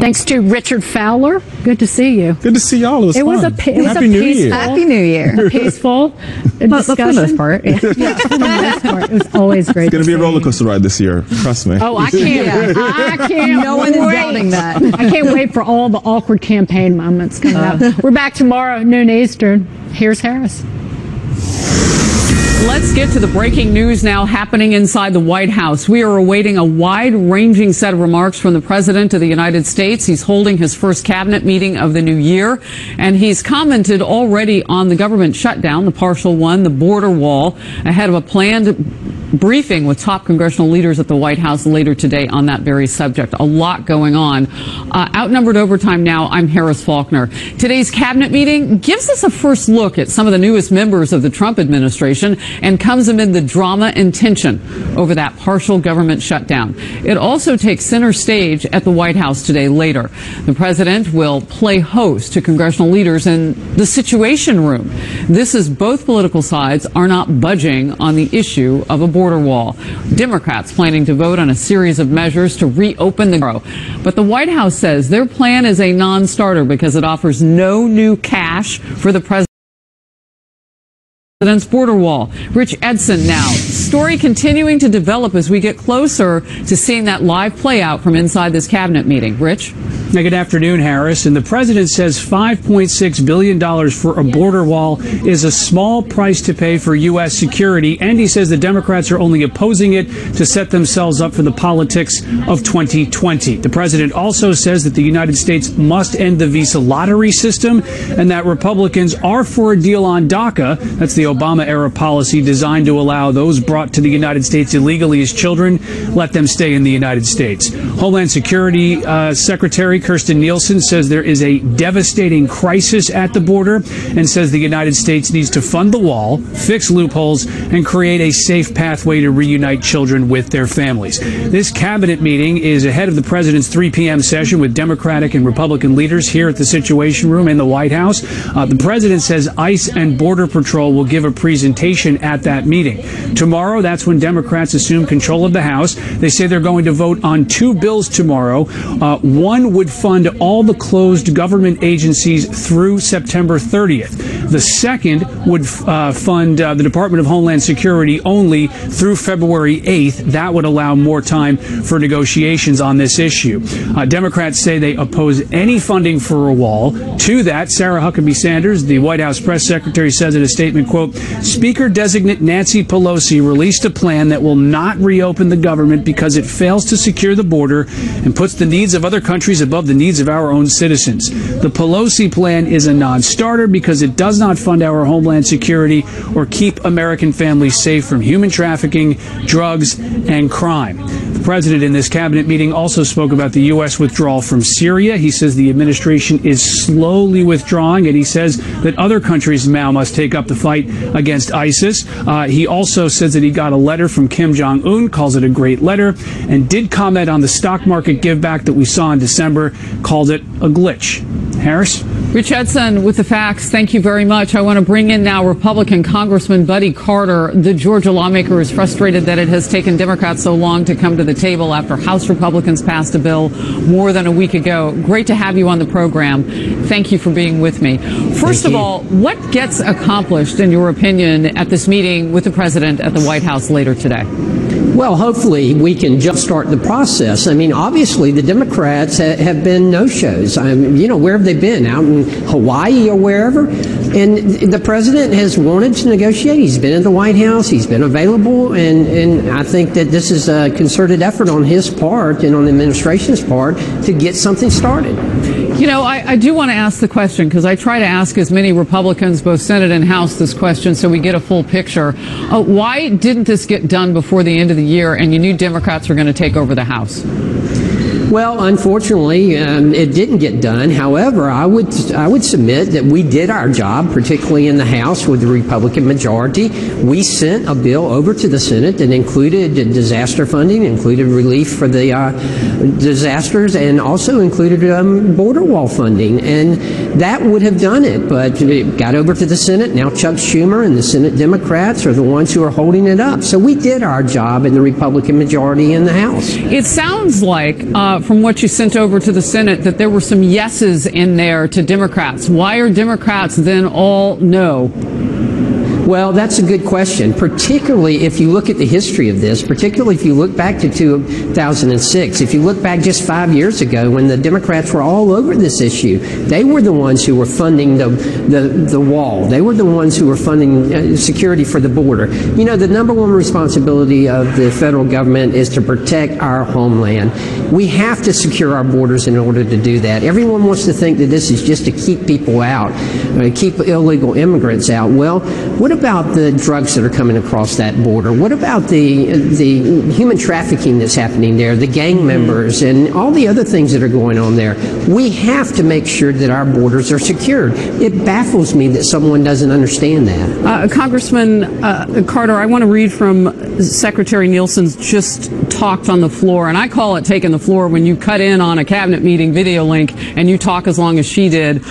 Thanks to Richard Fowler. Good to see you. Good to see y'all. It was fun. Happy New Year. Happy New Year. Peaceful discussion. For the most part. Yeah, for the most part. It was always great. It's going to be a roller coaster ride this year. Trust me. Oh, I can't. I can't. No one is doubting that. I can't wait for all the awkward campaign moments coming up. We're back tomorrow at noon Eastern. Here's Harris. Let's get to the breaking news now happening inside the White House. We are awaiting a wide-ranging set of remarks from the President of the United States. He's holding his first cabinet meeting of the new year, and he's commented already on the government shutdown, the partial one, the border wall, ahead of a planned briefing with top congressional leaders at the White House later today on that very subject. A lot going on. Outnumbered overtime now, I'm Harris Faulkner. Today's cabinet meeting gives us a first look at some of the newest members of the Trump administration and comes amid the drama and tension over that partial government shutdown. It also takes center stage at the White House today later. The president will play host to congressional leaders in the Situation Room. This is both political sides are not budging on the issue of a border wall. Democrats planning to vote on a series of measures to reopen the border. But the White House says their plan is a non-starter because it offers no new cash for the president's border wall. Rich Edson now. Story continuing to develop as we get closer to seeing that live play out from inside this cabinet meeting. Rich? Good afternoon, Harris. And the president says $5.6 billion for a border wall is a small price to pay for U.S. security. And he says the Democrats are only opposing it to set themselves up for the politics of 2020. The president also says that the United States must end the visa lottery system and that Republicans are for a deal on DACA. That's the Obama-era policy designed to allow those brought to the United States illegally as children, let them stay in the United States. Homeland Security Secretary Kirstjen Nielsen says there is a devastating crisis at the border and says the United States needs to fund the wall, fix loopholes, and create a safe pathway to reunite children with their families. This cabinet meeting is ahead of the president's 3 p.m. session with Democratic and Republican leaders here at the Situation Room in the White House. The president says ICE and Border Patrol will give a presentation at that meeting. Tomorrow, that's when Democrats assume control of the House. They say they're going to vote on 2 bills tomorrow. One would fund all the closed government agencies through September 30th. The second would fund the Department of Homeland Security only through February 8th. That would allow more time for negotiations on this issue. Democrats say they oppose any funding for a wall. To that, Sarah Huckabee Sanders, the White House press secretary, says in a statement, quote, Speaker-designate Nancy Pelosi released a plan that will not reopen the government because it fails to secure the border and puts the needs of other countries above the needs of our own citizens. The Pelosi plan is a non-starter because it does not fund our homeland security or keep American families safe from human trafficking, drugs, and crime. The president in this cabinet meeting also spoke about the U.S. withdrawal from Syria. He says the administration is slowly withdrawing, and he says that other countries now must take up the fight against ISIS. He also says that he got a letter from Kim Jong-un, calls it a great letter, and did comment on the stock market give back that we saw in December, called it a glitch. Harris? Rich Edson with the facts. Thank you very much. I want to bring in now Republican Congressman Buddy Carter. The Georgia lawmaker is frustrated that it has taken Democrats so long to come to the table after House Republicans passed a bill more than a week ago. Great to have you on the program. Thank you for being with me. First of all, what gets accomplished, in your opinion, at this meeting with the president at the White House later today? Well, hopefully we can jumpstart the process. I mean, obviously the Democrats have been no-shows. Where have they been? Out in Hawaii or wherever? And the president has wanted to negotiate. He's been in the White House. He's been available. And I think that this is a concerted effort on his part and on the administration's part to get something started. You know, I do want to ask the question because I try to ask as many Republicans, both Senate and House, this question so we get a full picture. Why didn't this get done before the end of the year and you knew Democrats were going to take over the House? Well, unfortunately, it didn't get done. However, I would submit that we did our job, particularly in the House with the Republican majority. We sent a bill over to the Senate that included disaster funding, included relief for the disasters, and also included border wall funding. And that would have done it, but it got over to the Senate. Now Chuck Schumer and the Senate Democrats are the ones who are holding it up. So we did our job in the Republican majority in the House. It sounds like from what you sent over to the Senate that there were some yeses in there to Democrats. Why are Democrats then all no? Well, that's a good question, particularly if you look at the history of this, particularly if you look back to 2006. If you look back just 5 years ago when the Democrats were all over this issue, they were the ones who were funding the wall. They were the ones who were funding security for the border. You know, the number one responsibility of the federal government is to protect our homeland. We have to secure our borders in order to do that. Everyone wants to think that this is just to keep people out, keep illegal immigrants out. Well, what about the drugs that are coming across that border? What about the human trafficking that's happening there, the gang members, and all the other things that are going on there? We have to make sure that our borders are secured. It baffles me that someone doesn't understand that. Congressman Carter, I want to read from Secretary Nielsen's just talked on the floor, and I call it taking the floor when you cut in on a cabinet meeting video link and you talk as long as she did.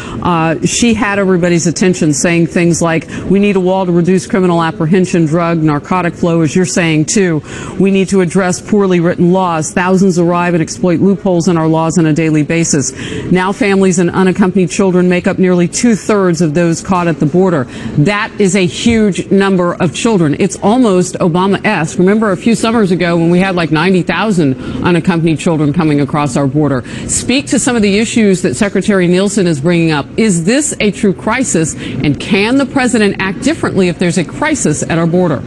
She had everybody's attention saying things like, we need a wall to reduce criminal apprehension, drug, narcotic flow, as you're saying, too. We need to address poorly written laws. Thousands arrive and exploit loopholes in our laws on a daily basis. Now families and unaccompanied children make up nearly 2/3 of those caught at the border. That is a huge number of children. It's almost Obama-esque. Remember a few summers ago when we had like 90,000 unaccompanied children coming across our border. Speak to some of the issues that Secretary Nielsen is bringing up. Is this a true crisis, and can the president act differently if there's a crisis at our border?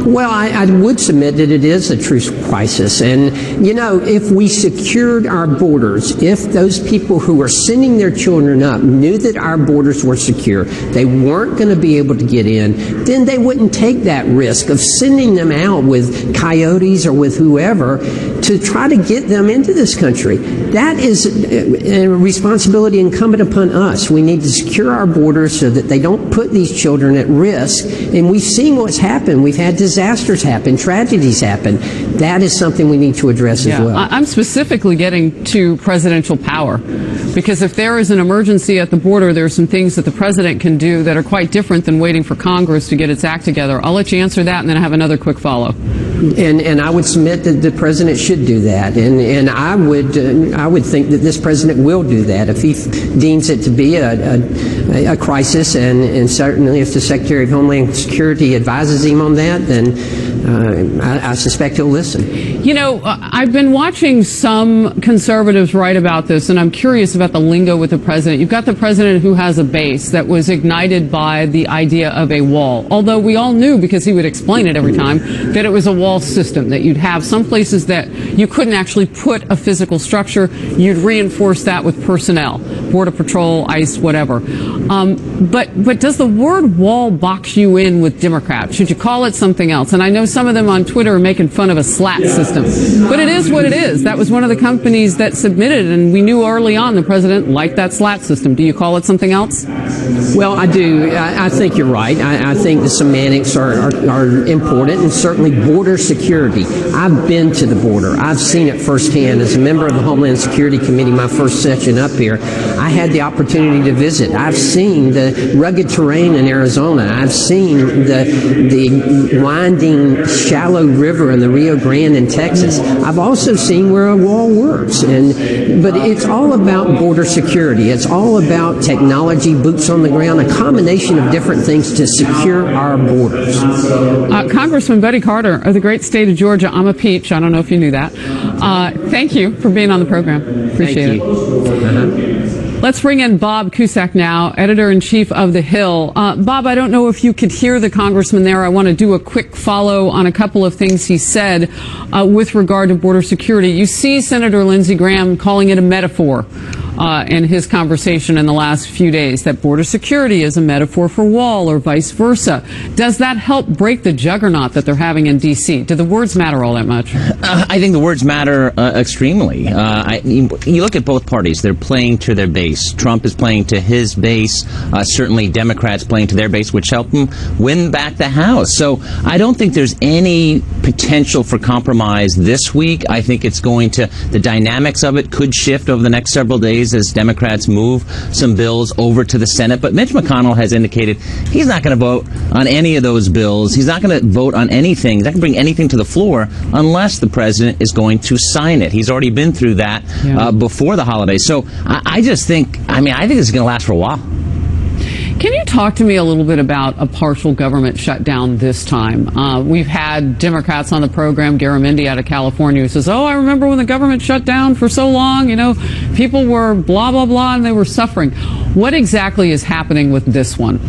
Well, I would submit that it is a true crisis. And, you know, if we secured our borders, if those people who are sending their children up knew that our borders were secure, they weren't going to be able to get in, then they wouldn't take that risk of sending them out with coyotes or with whoever to try to get them into this country. That is a responsibility incumbent upon us. We need to secure our borders so that they don't put these children at risk. And we've seen what's happened. We've had disasters happen, tragedies happen. That is something we need to address as well. I'm specifically getting to presidential power, because if there is an emergency at the border, there are some things that the president can do that are quite different than waiting for Congress to get its act together. I'll let you answer that, and then I have another quick follow. And I would submit that the president should do that, and I would think that this president will do that if he deems it to be a crisis, and certainly if the Secretary of Homeland Security advises him on that, then I suspect he'll listen. You know, I've been watching some conservatives write about this, and I'm curious about the lingo with the president. You've got the president who has a base that was ignited by the idea of a wall, although we all knew, because he would explain it every time, that it was a wall system, that you'd have some places that you couldn't actually put a physical structure. You'd reinforce that with personnel, Border Patrol, ICE, whatever. But does the word wall box you in with Democrats? Should you call it something else? And I know some of them on Twitter are making fun of a slat system, but it is what it is. That was one of the companies that submitted, and we knew early on the president liked that slat system. Do you call it something else? Well, I do. I think you're right. I think the semantics are important, and certainly border security. I've been to the border. I've seen it firsthand. As a member of the Homeland Security Committee, my first session up here, I had the opportunity to visit. I've seen the rugged terrain in Arizona. I've seen the winding, shallow river in the Rio Grande in Texas. I've also seen where a wall works. But it's all about border security. It's all about technology, boots on the ground, a combination of different things to secure our borders. Congressman Buddy Carter of the great state of Georgia. I'm a peach. I don't know if you knew that. Thank you for being on the program. Appreciate it. Let's bring in Bob Cusack now, editor-in-chief of The Hill. Bob, I don't know if you could hear the congressman there. I want to do a quick follow on a couple of things he said with regard to border security. You see Senator Lindsey Graham calling it a metaphor in his conversation in the last few days, that border security is a metaphor for wall or vice versa. Does that help break the juggernaut that they're having in D.C.? Do the words matter all that much? I think the words matter extremely. You look at both parties. They're playing to their base. Trump is playing to his base. Certainly Democrats playing to their base, which helped them win back the House. So I don't think there's any potential for compromise this week. I think it's going to, the dynamics of it could shift over the next several days. days as Democrats move some bills over to the Senate. But Mitch McConnell has indicated he's not going to vote on any of those bills. He's not going to vote on anything. He's not going to bring anything to the floor unless the president is going to sign it. He's already been through that before the holidays. So I just think, I think this is going to last for a while. Can you talk to me a little bit about a partial government shutdown this time? We've had Democrats on the program, Garamendi out of California, who says, I remember when the government shut down for so long, people were blah, blah, blah, and they were suffering. What exactly is happening with this one?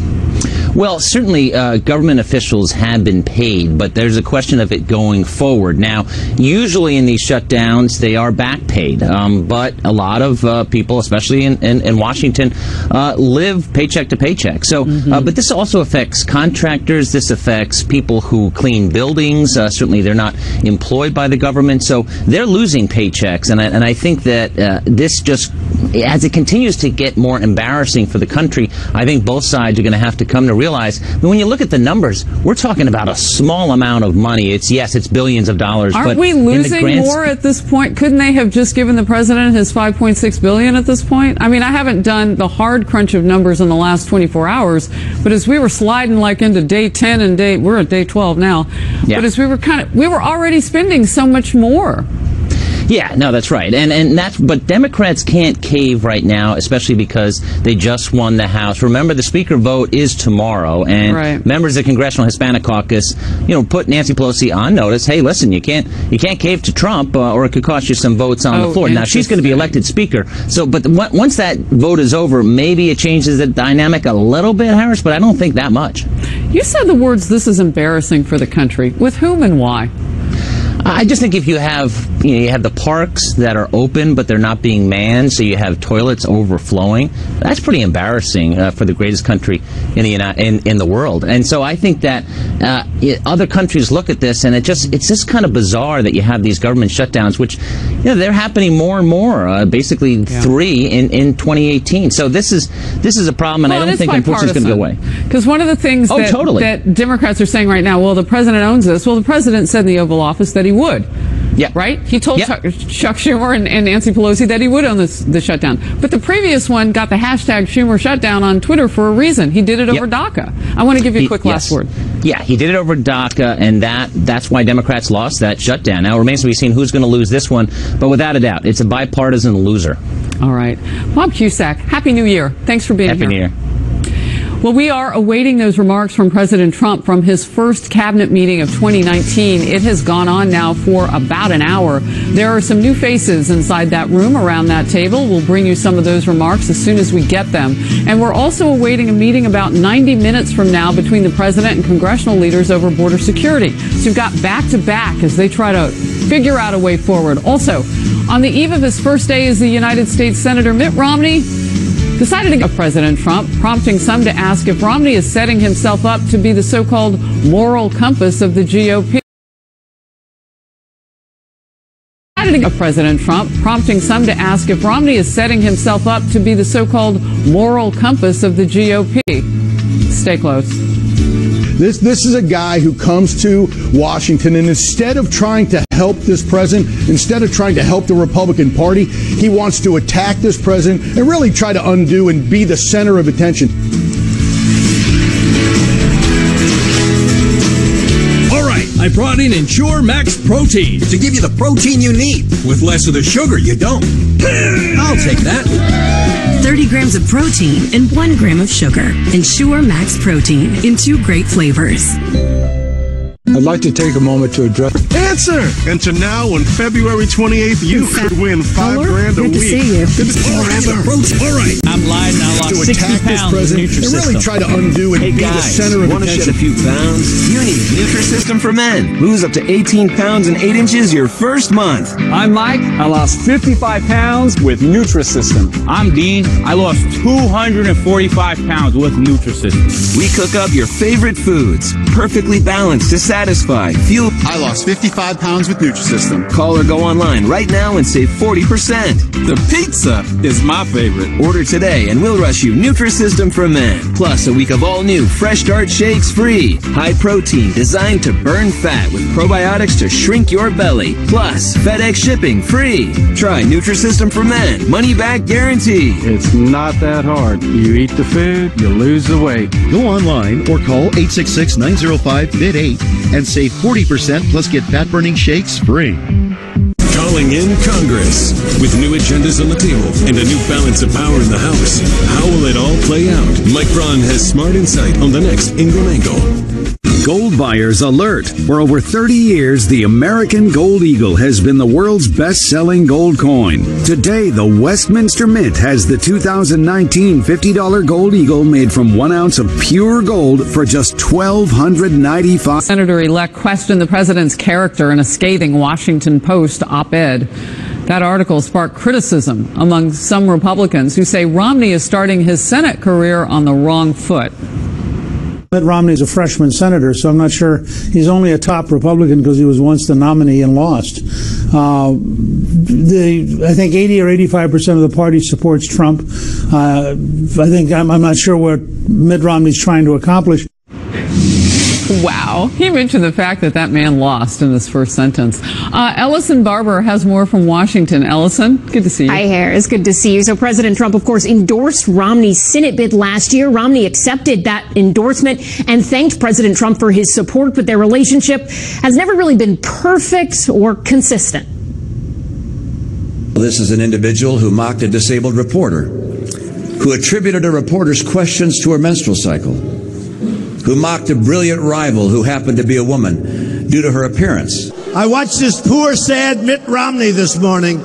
Well, certainly government officials have been paid, but there's a question of it going forward. Now, usually in these shutdowns, they are back paid, but a lot of people, especially in Washington, live paycheck to paycheck. So, but this also affects contractors. This affects people who clean buildings. Certainly, they're not employed by the government, so they're losing paychecks. And I think that this just, as it continues to get more embarrassing for the country, I think both sides are going to have to come to realize that when you look at the numbers, we're talking about a small amount of money. It's billions of dollars. Aren't we losing more at this point? Couldn't they have just given the president his $5.6 billion at this point? I mean, I haven't done the hard crunch of numbers in the last 24 hours, but as we were sliding like into day 10 and we're at day 12 now. Yeah. But as we were already spending so much more. Yeah, no, that's right. But Democrats can't cave right now, especially because they just won the House. Remember, the Speaker vote is tomorrow, and members of the Congressional Hispanic Caucus, put Nancy Pelosi on notice. Hey, listen, you can't cave to Trump, or it could cost you some votes on the floor. Now, she's going to be elected Speaker. So, but once that vote is over, maybe it changes the dynamic a little bit, Harris, but I don't think that much. You said the words, "This is embarrassing for the country." With whom and why? I just think if you have the parks that are open but they're not being manned, so you have toilets overflowing, that's pretty embarrassing for the greatest country in the world. And so I think that other countries look at this, and it's just kind of bizarre that you have these government shutdowns, which they're happening more and more. Basically, 3 in 2018. So this is a problem, and I don't think unfortunately it's going to go away. Because one of the things that Democrats are saying right now, well, the president owns this. Well, the president said in the Oval Office that he would. Yeah. Right? He told Chuck Schumer and Nancy Pelosi that he would own the shutdown. But the previous one got the hashtag Schumer shutdown on Twitter for a reason. He did it over DACA. I want to give you a quick last word. Yeah, he did it over DACA, and that's why Democrats lost that shutdown. Now, it remains to be seen who's going to lose this one, but without a doubt, it's a bipartisan loser. All right. Bob Cusack, Happy New Year. Thanks for being here. Happy New Year. Well, we are awaiting those remarks from President Trump from his first cabinet meeting of 2019. It has gone on now for about an hour. There are some new faces inside that room around that table. We'll bring you some of those remarks as soon as we get them. And we're also awaiting a meeting about 90 minutes from now between the president and congressional leaders over border security. So you've got back-to-back as they try to figure out a way forward. Also, on the eve of his first day as the United States Senator, Mitt Romney decided to go President Trump, prompting some to ask if Romney is setting himself up to be the so-called moral compass of the GOP. President Trump, prompting some to ask if Romney is setting himself up to be the so-called moral compass of the GOP. Stay close. This is a guy who comes to Washington, and instead of trying to help this president, instead of trying to help the Republican Party, he wants to attack this president and really try to undo and be the center of attention. All right, I brought in Ensure Max Protein to give you the protein you need with less of the sugar you don't. I'll take that. 30 grams of protein and 1 gram of sugar. Ensure Max Protein in 2 great flavors. I'd like to take a moment to address... Answer! Enter now on February 28th. You could win $5 grand a week. Good to see you. All right. I'm lying. I lost 60 pounds in Nutrisystem. And really try to undo and be the center of want to attention. shed a few pounds? You need Nutrisystem for Men. Lose up to 18 pounds and 8 inches your first month. I'm Mike. I lost 55 pounds with Nutrisystem. I'm Dean. I lost 245 pounds with Nutrisystem. We cook up your favorite foods, perfectly balanced to satisfy satisfied, fueled. I lost 55 pounds with Nutrisystem. Call or go online right now and save 40%. The pizza is my favorite. Order today and we'll rush you Nutrisystem for Men. Plus a week of all new Fresh Start Shakes free. High protein designed to burn fat with probiotics to shrink your belly. Plus FedEx shipping free. Try Nutrisystem for Men. Money back guarantee. It's not that hard. You eat the food, you lose the weight. Go online or call 866-905-FIT8 and save 40% plus get fat-burning shakes free. Calling in Congress. With new agendas on the table and a new balance of power in the House, how will it all play out? Mike Braun has smart insight on the next Ingram Angle. Gold buyers alert. For over 30 years, the American Gold Eagle has been the world's best-selling gold coin. Today, the Westminster Mint has the 2019 $50 Gold Eagle made from 1 ounce of pure gold for just $1,295. Senator-elect questioned the president's character in a scathing Washington Post op-ed. That article sparked criticism among some Republicans who say Romney is starting his Senate career on the wrong foot. Mitt Romney is a freshman senator, so I'm not sure. He's only a top Republican because he was once the nominee and lost. I think 80 or 85% of the party supports Trump. I'm not sure what Mitt Romney's trying to accomplish. Wow. He mentioned the fact that man lost in his first sentence. Ellison Barber has more from Washington. Ellison, good to see you. Hi, Harris. Good to see you. So President Trump, of course, endorsed Romney's Senate bid last year. Romney accepted that endorsement and thanked President Trump for his support, but their relationship has never really been perfect or consistent. This is an individual who mocked a disabled reporter, who attributed a reporter's questions to her menstrual cycle, who mocked a brilliant rival who happened to be a woman due to her appearance. I watched this poor, sad Mitt Romney this morning.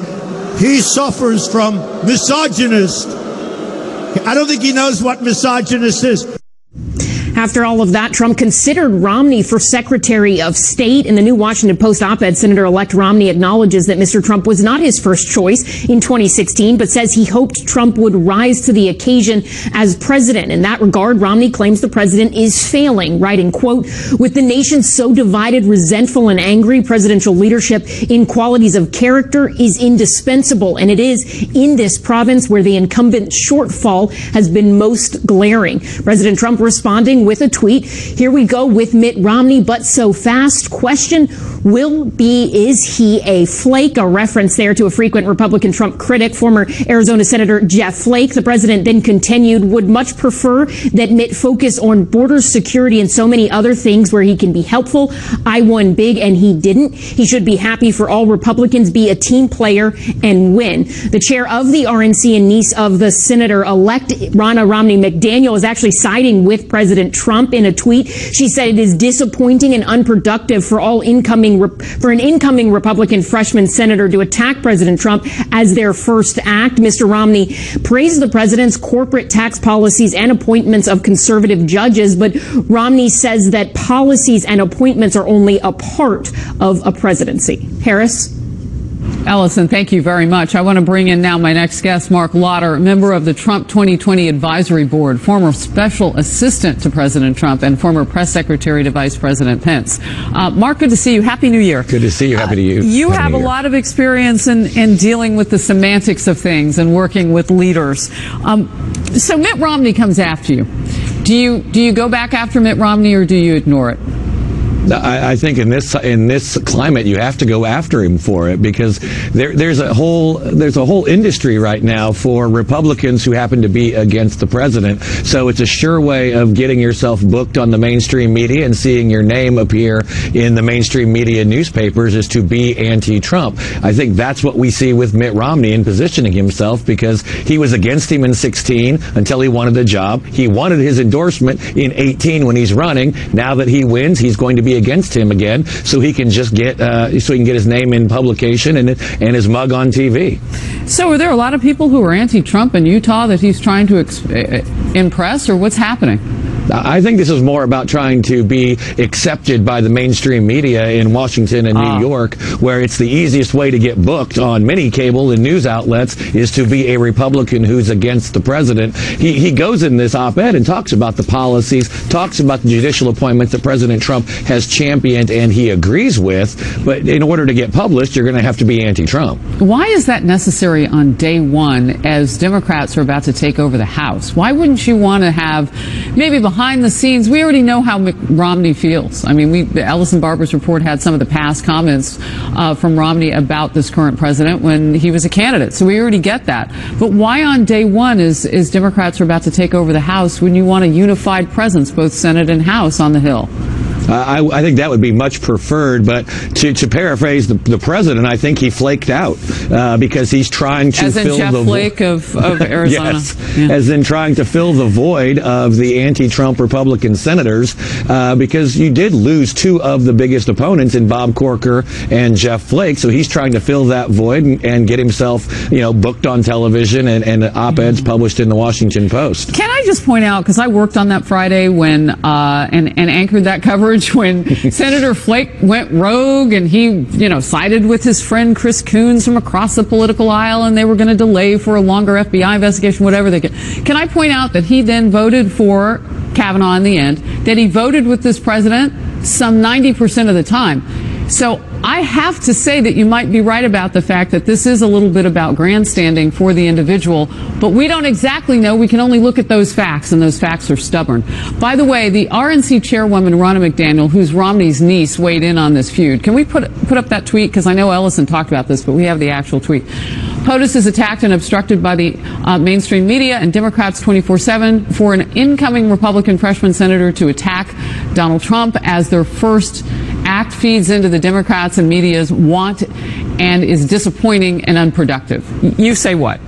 He suffers from misogynist. I don't think he knows what misogynist is. After all of that, Trump considered Romney for Secretary of State. In the new Washington Post op-ed, Senator-elect Romney acknowledges that Mr. Trump was not his first choice in 2016, but says he hoped Trump would rise to the occasion as president. In that regard, Romney claims the president is failing, writing, quote, "With the nation so divided, resentful, and angry, presidential leadership in qualities of character is indispensable, and it is in this province where the incumbent shortfall has been most glaring." President Trump responding with a tweet, "Here we go with Mitt Romney, but so fast. Question, is he a flake?" A reference there to a frequent Republican Trump critic, former Arizona Senator Jeff Flake. The president then continued, "Would much prefer that Mitt focus on border security and so many other things where he can be helpful. I won big and he didn't. He should be happy for all Republicans, be a team player and win." The chair of the RNC and niece of the Senator-elect Ronna Romney McDaniel is actually siding with President Trump in a tweet. She said it is disappointing and unproductive for an incoming Republican freshman senator to attack President Trump as their first act. Mr. Romney praised the president's corporate tax policies and appointments of conservative judges, but Romney says that policies and appointments are only a part of a presidency. Harris? Ellison, thank you very much. I want to bring in now my next guest, Mark Lauder, member of the Trump 2020 Advisory Board, former special assistant to President Trump, and former press secretary to Vice President Pence. Mark, good to see you. Happy New Year. Good to see you. Happy to you. You have a lot of experience in dealing with the semantics of things and working with leaders. So Mitt Romney comes after you. Do you go back after Mitt Romney or do you ignore it? I think in this climate, you have to go after him for it, because there's a whole industry right now for Republicans who happen to be against the president. So it's a sure way of getting yourself booked on the mainstream media and seeing your name appear in the mainstream media newspapers is to be anti-Trump. I think that's what we see with Mitt Romney in positioning himself, because he was against him in 16 until he wanted the job. He wanted his endorsement in 18 when he's running. Now that he wins, he's going to be against him again, so he can just get his name in publication and his mug on TV. So are there a lot of people who are anti-Trump in Utah that he's trying to impress, or what's happening? I think this is more about trying to be accepted by the mainstream media in Washington and New York, where it's the easiest way to get booked on many cable and news outlets is to be a Republican who's against the president. He goes in this op-ed and talks about the policies, talks about the judicial appointments that President Trump has championed and he agrees with, but in order to get published, you're going to have to be anti-Trump. Why is that necessary on day one as Democrats are about to take over the House? Why wouldn't you want to have maybe behind the scenes? We already know how Mitt Romney feels. I mean, Ellison Barber's report had some of the past comments from Romney about this current president when he was a candidate. So we already get that. But why on day one, as Democrats are about to take over the House, when you want a unified presence, both Senate and House, on the Hill? I think that would be much preferred, but to paraphrase the president, I think he flaked out because he's trying to fill the Jeff Flake of Arizona. Yes, as in trying to fill the void of the anti-Trump Republican senators because you did lose two of the biggest opponents in Bob Corker and Jeff Flake, so he's trying to fill that void and get himself, booked on television and op-eds published in the Washington Post. Can I just point out, because I worked on that Friday when and anchored that coverage when Senator Flake went rogue and he, sided with his friend Chris Coons from across the political aisle, and they were going to delay for a longer FBI investigation, whatever they could. Can I point out that he then voted for Kavanaugh in the end, that he voted with this president some 90% of the time. So I have to say that you might be right about the fact that this is a little bit about grandstanding for the individual, but we don't exactly know. We can only look at those facts, and those facts are stubborn. By the way, the RNC chairwoman, Ronna McDaniel, who's Romney's niece, weighed in on this feud. Can we put up that tweet? Because I know Ellison talked about this, but we have the actual tweet. POTUS is attacked and obstructed by the mainstream media and Democrats 24/7 for an incoming Republican freshman senator to attack Donald Trump as their first act feeds into the Democrats and media's want and is disappointing and unproductive. You say what?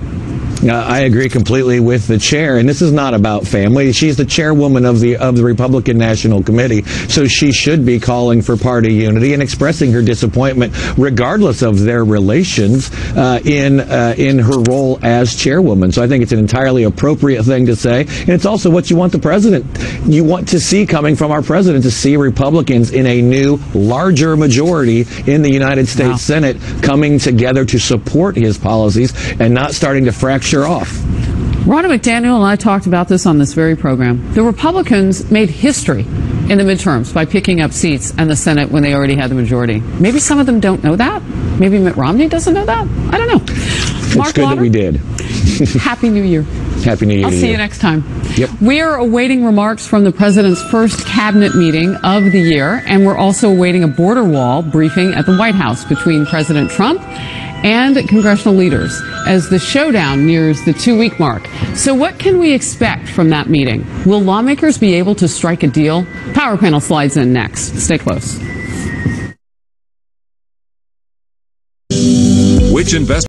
I agree completely with the chair, and this is not about family. She's the chairwoman of the Republican National Committee, so she should be calling for party unity and expressing her disappointment, regardless of their relations, in her role as chairwoman. So I think it's an entirely appropriate thing to say, and it's also what you want the president. You want to see coming from our president to see Republicans in a new, larger majority in the United States Senate coming together to support his policies and not starting to fracture off. Ronna McDaniel and I talked about this on this very program. The Republicans made history in the midterms by picking up seats in the Senate when they already had the majority. Maybe some of them don't know that. Maybe Mitt Romney doesn't know that. I don't know. It's good that we did. Happy New Year. Happy New Year. I'll see you next time. Yep. We are awaiting remarks from the president's first cabinet meeting of the year, and we're also awaiting a border wall briefing at the White House between President Trump and congressional leaders as the showdown nears the 2-week mark. So what can we expect from that meeting? Will lawmakers be able to strike a deal? Power Panel slides in next. Stay close. Which investment